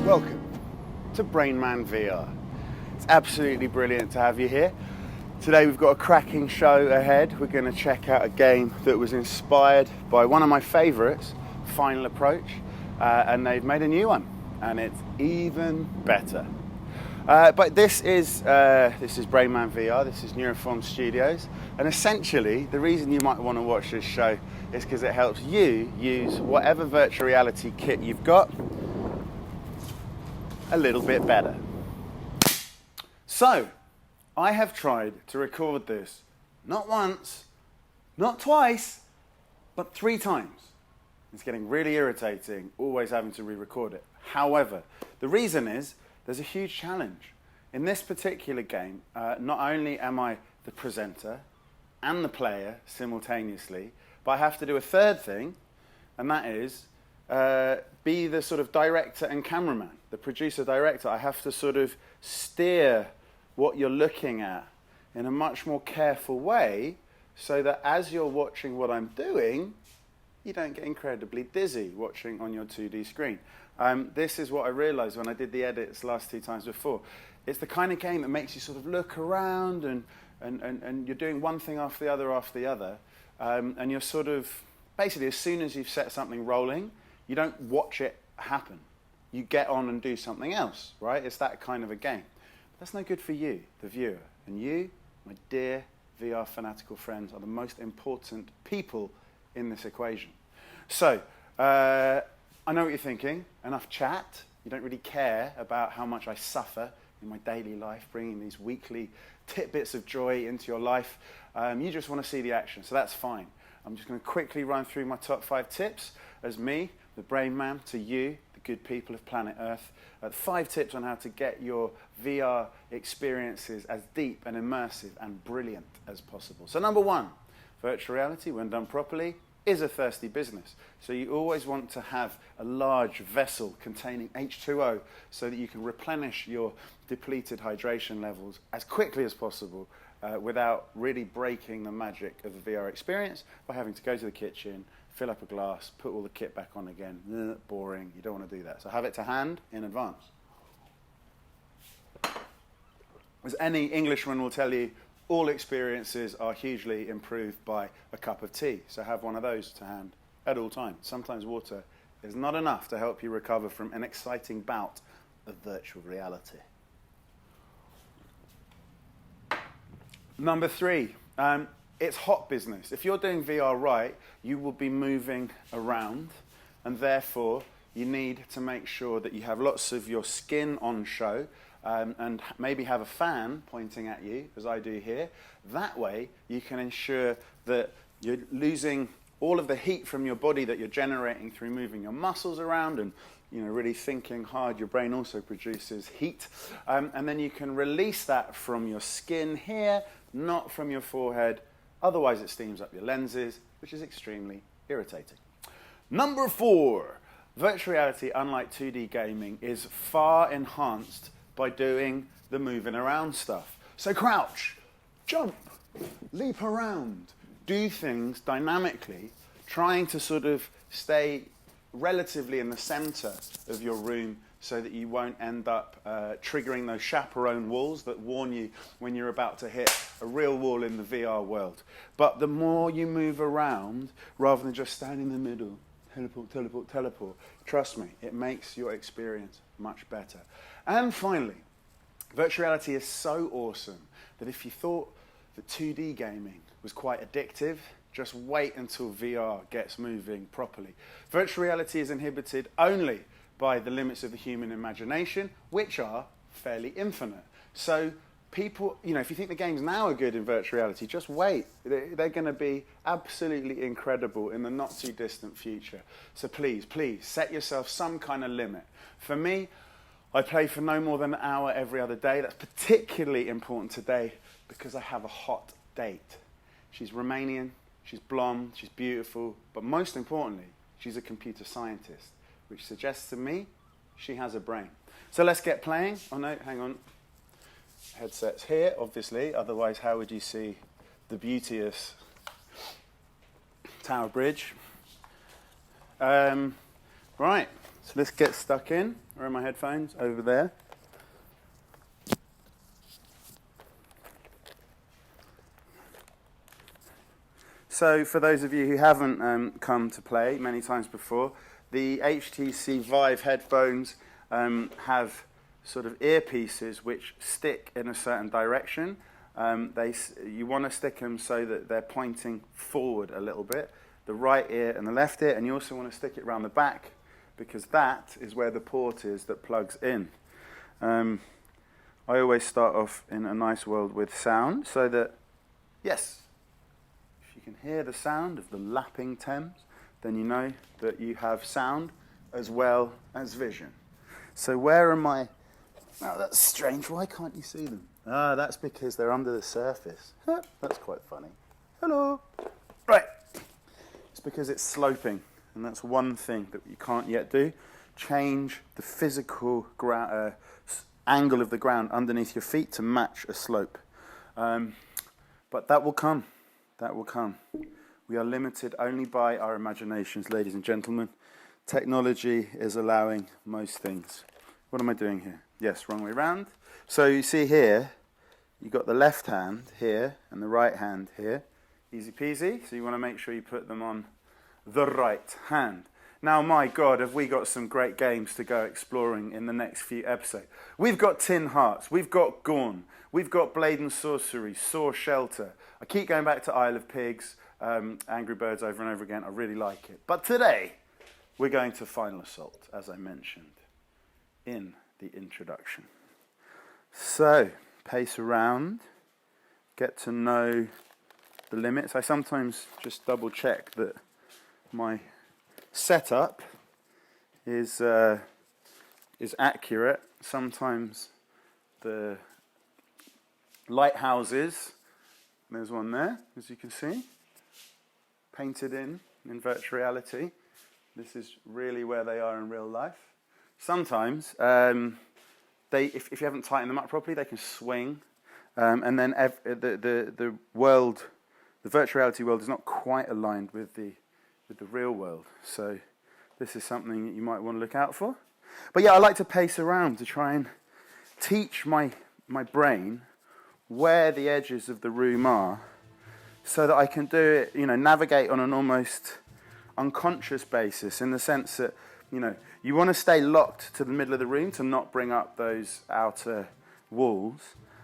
Welcome to Brainman VR. It's absolutely brilliant to have you here. Today we've got a cracking show ahead. We're going to check out a game that was inspired by one of my favourites, Final Approach, and they've made a new one, and it's even better. But this is Brainman VR, this is Neuroformer Studios, and essentially the reason you might want to watch this show is because it helps you use whatever virtual reality kit you've got a little bit better. So, I have tried to record this not once, not twice, but 3 times. It's getting really irritating, always having to re-record it. However, the reason is there's a huge challenge. In this particular game, not only am I the presenter and the player simultaneously, but I have to do a third thing, and that is be the sort of director and cameraman, the producer-director. I have to sort of steer what you're looking at in a much more careful way so that as you're watching what I'm doing, you don't get incredibly dizzy watching on your 2D screen. This is what I realized when I did the edits last 2 times before. It's the kind of game that makes you sort of look around and you're doing one thing after the other, and you're sort of, basically as soon as you've set something rolling, you don't watch it happen. You get on and do something else, right? It's that kind of a game. But that's no good for you, the viewer. And you, my dear VR fanatical friends, are the most important people in this equation. So, I know what you're thinking. Enough chat. You don't really care about how much I suffer in my daily life, bringing these weekly tidbits of joy into your life. You just want to see the action, so that's fine. I'm just going to quickly run through my top 5 tips as me, the Brain Man, to you, the good people of planet Earth. 5 tips on how to get your VR experiences as deep and immersive and brilliant as possible. So number 1, virtual reality, when done properly, is a thirsty business. So you always want to have a large vessel containing H2O so that you can replenish your depleted hydration levels as quickly as possible without really breaking the magic of the VR experience by having to go to the kitchen, fill up a glass, put all the kit back on again. Boring. You don't want to do that. So have it to hand in advance. As any Englishman will tell you, all experiences are hugely improved by a cup of tea. So have one of those to hand at all times. Sometimes water is not enough to help you recover from an exciting bout of virtual reality. Number 3, it's hot business. If you're doing VR right, you will be moving around, and therefore you need to make sure that you have lots of your skin on show, and maybe have a fan pointing at you, as I do here. That way, you can ensure that you're losing all of the heat from your body that you're generating through moving your muscles around and really thinking hard. Your brain also produces heat. And then you can release that from your skin here, not from your forehead. Otherwise, it steams up your lenses, which is extremely irritating. Number 4, virtual reality, unlike 2D gaming, is far enhanced by doing the moving around stuff. So crouch, jump, leap around, do things dynamically, trying to sort of stay relatively in the center of your room so that you won't end up triggering those chaperone walls that warn you when you're about to hit a real wall in the VR world. But the more you move around, rather than just stand in the middle, teleport, teleport, teleport, trust me, it makes your experience much better. And finally, virtual reality is so awesome that if you thought that 2D gaming was quite addictive, just wait until VR gets moving properly. Virtual reality is inhibited only by the limits of the human imagination, which are fairly infinite. So people, if you think the games now are good in virtual reality, just wait. They're going to be absolutely incredible in the not too distant future. So please, set yourself some kind of limit. For me, I play for no more than an hour every other day. That's particularly important today because I have a hot date. She's Romanian, she's blonde, she's beautiful, but most importantly, she's a computer scientist, which suggests to me she has a brain. So let's get playing. Oh no, hang on. Headsets here, obviously, otherwise how would you see the beauteous Tower Bridge? Right, So let's get stuck in. Where are my headphones? Over there. So for those of you who haven't come to play many times before, the HTC Vive headphones have sort of earpieces which stick in a certain direction. You want to stick them so that they're pointing forward a little bit, the right ear and the left ear, and you also want to stick it around the back because that is where the port is that plugs in. I always start off in a nice world with sound so that, yes, if you can hear the sound of the lapping Thames, then you know that you have sound as well as vision. So where are my... Oh, that's strange. Why can't you see them? Ah, that's because they're under the surface. That's quite funny. Hello. Right. It's because it's sloping, and that's one thing that you can't yet do. Change the physical angle of the ground underneath your feet to match a slope. But that will come. That will come. We are limited only by our imaginations, ladies and gentlemen. Technology is allowing most things. What am I doing here? Yes, wrong way round. So you see here, you've got the left hand here and the right hand here. Easy peasy. So you want to make sure you put them on the right hand. Now, my God, have we got some great games to go exploring in the next few episodes. We've got Tin Hearts, we've got Gorn, we've got Blade and Sorcery, Saw Shelter. I keep going back to Isle of Pigs, Angry Birds over and over again. I really like it. But today, we're going to Final Assault, as I mentioned in the introduction. So, pace around, get to know the limits. I sometimes just double check that my setup is accurate. Sometimes the lighthouses, there's one there, as you can see, painted in virtual reality. This is really where they are in real life. Sometimes, if you haven't tightened them up properly, they can swing. And then the world, the virtual reality world is not quite aligned with the real world. So this is something that you might want to look out for. But yeah, I like to pace around to try and teach my brain where the edges of the room are so that I can do it, navigate on an almost unconscious basis in the sense that, you want to stay locked to the middle of the room to not bring up those outer walls.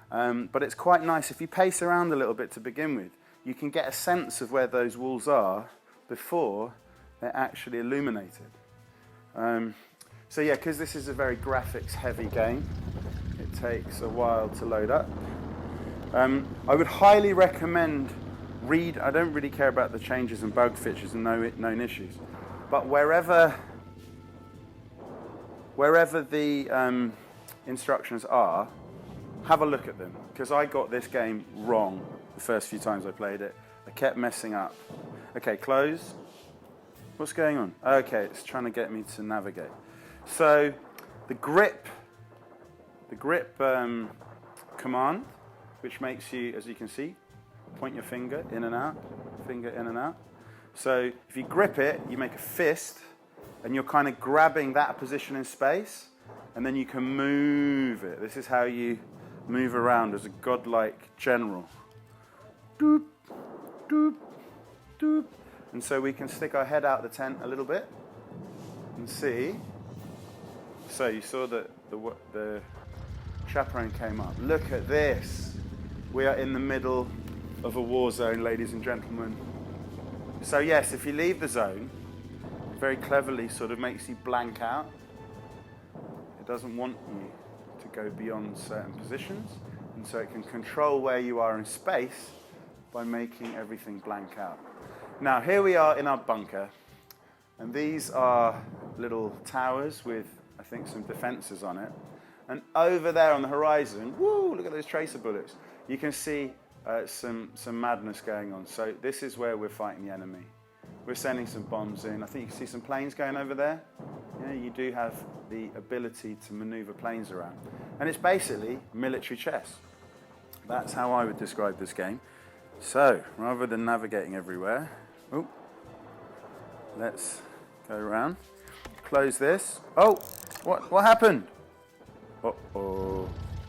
But it's quite nice if you pace around a little bit to begin with. You can get a sense of where those walls are before they're actually illuminated. So yeah, because this is a very graphics-heavy game, it takes a while to load up. I would highly recommend I don't really care about the changes and bug fixes and known issues, but wherever the instructions are, have a look at them, because I got this game wrong the first few times I played it. I kept messing up. Okay, close. What's going on? Okay, it's trying to get me to navigate. So the grip command, which makes you, as you can see, point your finger in and out, finger in and out. So if you grip it, you make a fist, and you're kind of grabbing that position in space, and then you can move it. This is how you move around as a godlike general. Doop, doop, doop. And so we can stick our head out the tent a little bit and see. So you saw that the chaperone came up. Look at this. We are in the middle of a war zone, ladies and gentlemen. So yes, if you leave the zone, it very cleverly sort of makes you blank out. It doesn't want you to go beyond certain positions, and so it can control where you are in space by making everything blank out. Now here we are in our bunker, and these are little towers with, I think, some defenses on it. And over there on the horizon, woo, look at those tracer bullets. You can see some madness going on. So this is where we're fighting the enemy. We're sending some bombs in. I think you can see some planes going over there. Yeah, you do have the ability to maneuver planes around. And it's basically military chess. That's how I would describe this game. So, rather than navigating everywhere, let's go around. close this. Oh, what happened? Uh-oh.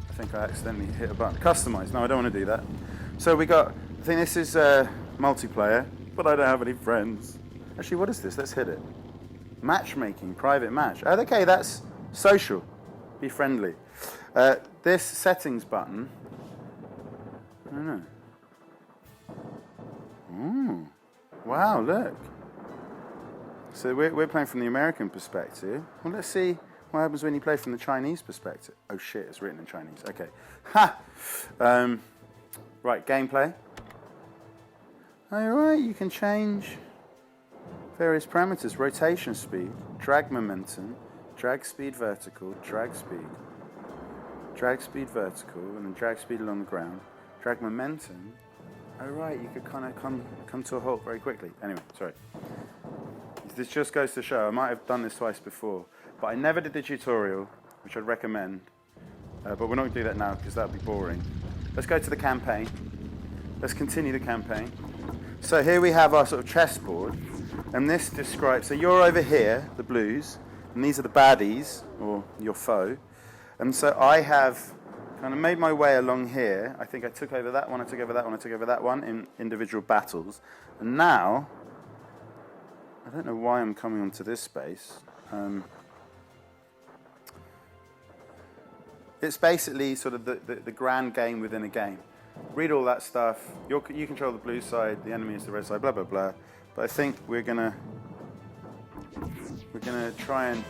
I think I accidentally hit a button. Customize. No, I don't want to do that. So we got, I think this is multiplayer, but I don't have any friends. Actually, what is this? Let's hit it. Matchmaking, private match. Oh, okay, that's social. Be friendly. This settings button, I don't know. Ooh. Wow, look. So we're playing from the American perspective. Well, let's see what happens when you play from the Chinese perspective. Oh shit, it's written in Chinese. Okay. Ha! Right, gameplay. Alright, you can change various parameters. Rotation speed, drag momentum, drag speed vertical, drag speed vertical, and then drag speed along the ground. Drag momentum. Alright, you could kind of come to a halt very quickly. Anyway, sorry. This just goes to show, I might have done this twice before, but I never did the tutorial, which I'd recommend. But we're not going to do that now because that would be boring. Let's go to the campaign. Let's continue the campaign. So here we have our sort of chessboard, and this describes, so you're over here, the blues, and these are the baddies, or your foe. And so I have kind of made my way along here. I think I took over that one, I took over that one, I took over that one in individual battles. And now, I don't know why I'm coming onto this space. It's basically sort of the grand game within a game. Read all that stuff. You control the blue side, the enemy is the red side, blah, blah, blah. But I think we're gonna try and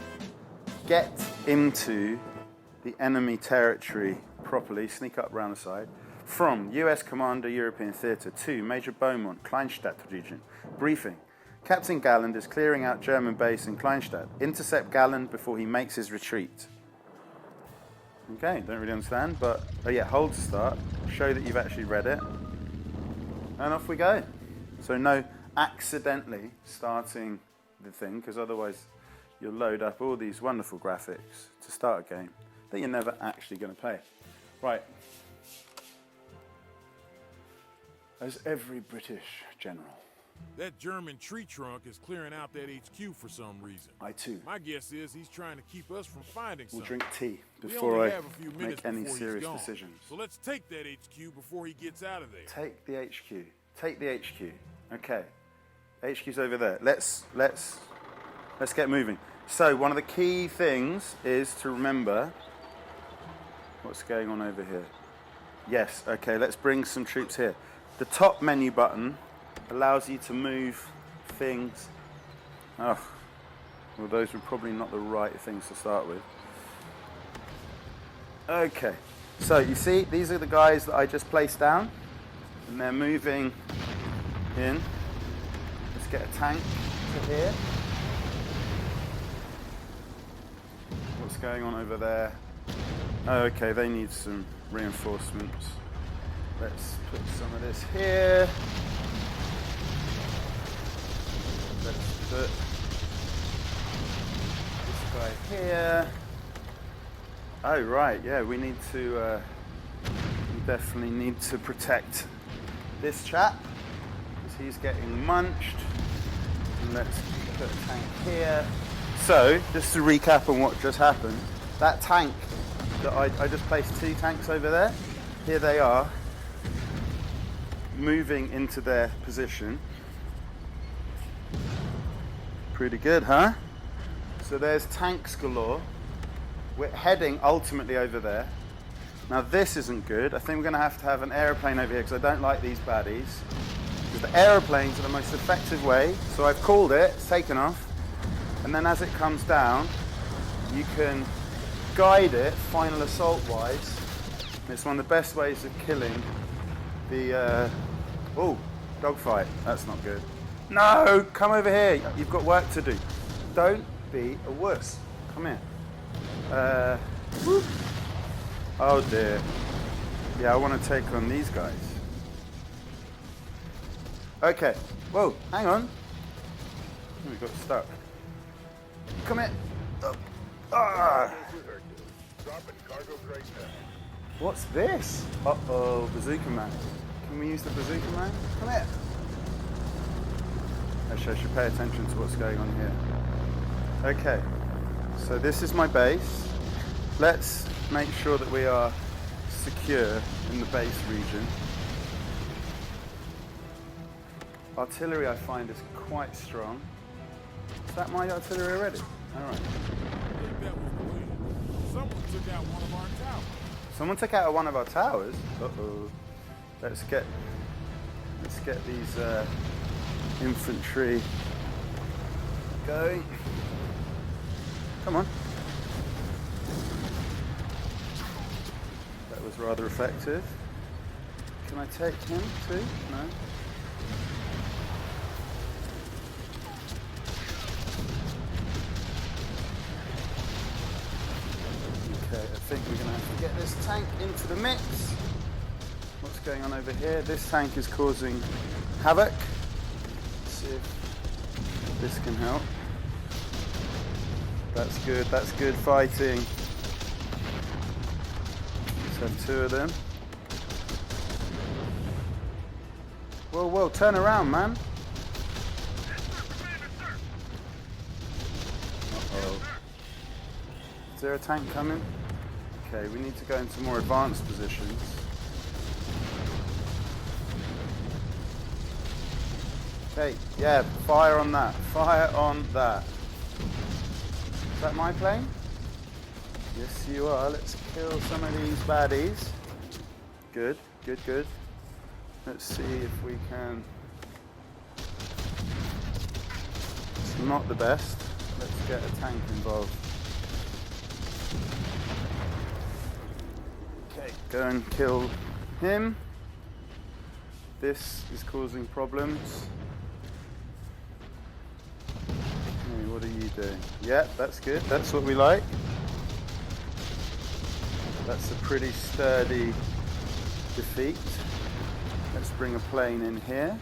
get into the enemy territory properly, sneak up around the side. From US Commander, European Theatre, to Major Beaumont, Kleinstadt region. Briefing. Captain Galland is clearing out German base in Kleinstadt. Intercept Galland before he makes his retreat. Okay, don't really understand, but oh yeah, hold to start. Show that you've actually read it. And off we go. So no accidentally starting the thing, because otherwise you'll load up all these wonderful graphics to start a game that you're never actually going to play. Right. As every British general. That German tree trunk is clearing out that HQ for some reason. I too. My guess is he's trying to keep us from finding something. We'll drink tea before I make any serious decisions. So let's take that HQ before he gets out of there. Take the HQ. Take the HQ. Okay. HQ's over there. Let's get moving. So one of the key things is to remember what's going on over here. Yes, okay, let's bring some troops here. The top menu button allows you to move things. Oh, well, those were probably not the right things to start with. Okay, so you see, these are the guys that I just placed down, and they're moving in. Let's get a tank to here. What's going on over there? Oh, okay, they need some reinforcements. Let's put some of this here. Let's put this guy here. Oh, right, yeah, we need to, we definitely need to protect this chap, because he's getting munched. And let's put a tank here. So, just to recap on what just happened, that tank, that I just placed 2 tanks over there. Here they are, moving into their position. Pretty good, huh? So there's tanks galore. We're heading ultimately over there. Now this isn't good. I think we're going to have an aeroplane over here, because I don't like these baddies. Because the aeroplanes are the most effective way. So I've called it, it's taken off. And then as it comes down, you can guide it, final assault wise. It's one of the best ways of killing the, oh, dogfight, that's not good. No, come over here, you've got work to do. Don't be a wuss, come here. Whoop. Oh dear. Yeah, I want to take on these guys. Okay, whoa, hang on. We got stuck. Come here. Oh. Ah. What's this? Uh-oh, Bazooka Man. Can we use the Bazooka Man? Come here. Actually, I should pay attention to what's going on here. Okay. So this is my base. Let's make sure that we are secure in the base region. Artillery I find is quite strong. Is that my artillery already? All right. I think that was deleted. Someone took out one of our towers. Someone took out one of our towers. Uh-oh. Let's get these infantry going. Come on. That was rather effective. Can I take him too? No. Okay, I think we're going to have to get this tank into the mix. What's going on over here? This tank is causing havoc. Let's see if this can help. That's good fighting. Let's have two of them. Whoa, whoa, turn around, man. Uh-oh. Is there a tank coming? Okay, we need to go into more advanced positions. Okay, yeah, fire on that. Fire on that. Is that my plane? Yes, you are. Let's kill some of these baddies. Good, good, good. Let's see if we can. It's not the best. Let's get a tank involved. Okay, go and kill him. This is causing problems. Hey, what are you doing? Yeah, that's good. That's what we like. That's a pretty sturdy defeat. Let's bring a plane in here.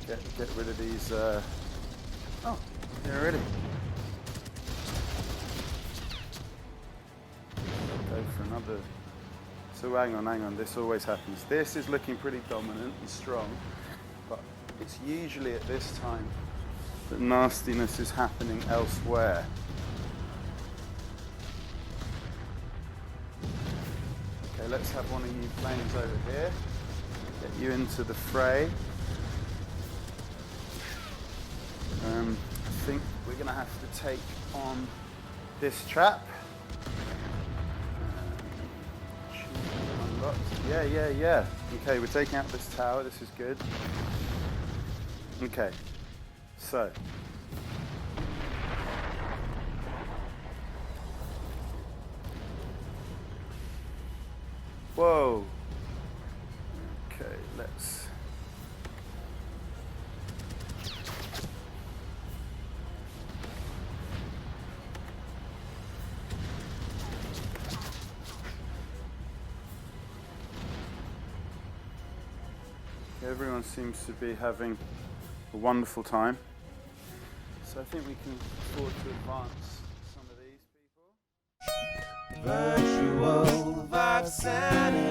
Get rid of these. Oh, they're ready. Go for another. So hang on. This always happens. This is looking pretty dominant and strong, but it's usually at this time that nastiness is happening elsewhere. Okay, let's have one of you planes over here. Get you into the fray. I think we're going to have to take on this chap. Yeah. Okay, we're taking out this tower. This is good. Okay, so. Whoa. Okay, let's. Everyone seems to be having a wonderful time. So I think we can afford to advance some of these people. Virtual Vive Sanity.